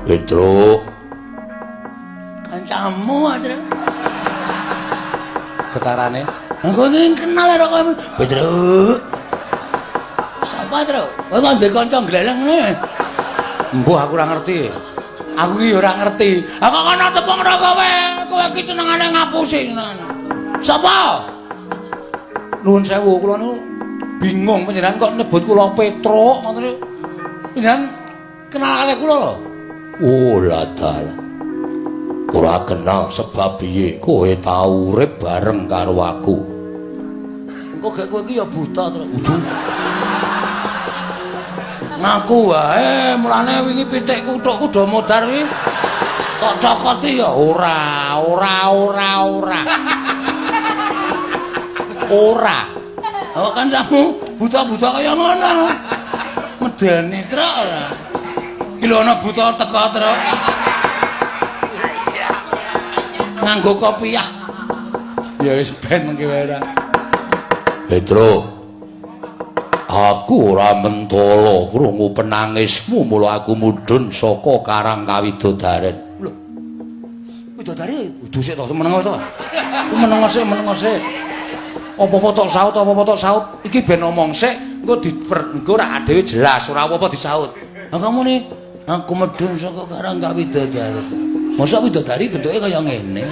Pedro. Kancamu, Pedro. Getarane. Aku ingin kenal karo kowe. Pedro. Sapa, Pedro? Kowe kok ndek kanca gleleng ngene? Mbuh aku ora ngerti. Aku iki ora ngerti. Aku kono tepung karo kowe. Kowe iki senengane ngapusi senengane. Sapa? Nuwun sewu, kula niku bingung panjenengan kok nyebut kula Petruk ngoten niku. Panjenengan kenal kalih kula lho. Oh, ladal. Ora kenal sebab piye kowe tau urip bareng karo aku. Engko gek kowe iki ya buta terus. Ngaku wae, mulane wingi pitikku tok kuda modar kuwi tok cokoti ya ora. Oh kan kamu buta-buta kaya ngono. Medeni truk ora. Iki lho ana buta teko truk. Nganggo kopiah. Ya wis ben mengki wae ora. Petro. Aku ora mentolo krungu penangismu mula aku mudhun saka Karang Kawidodaren. Lho. Widodari kudu sik to meneng to. Meneng sik. Apa-apa tok saut. Iki ben omong sik, engko rak dhewe jelas ora apa-apa disaut. Lah kamu nih aku mudhun saka Karang Kawidodaren. Mosok widodari bentuke kaya ngene.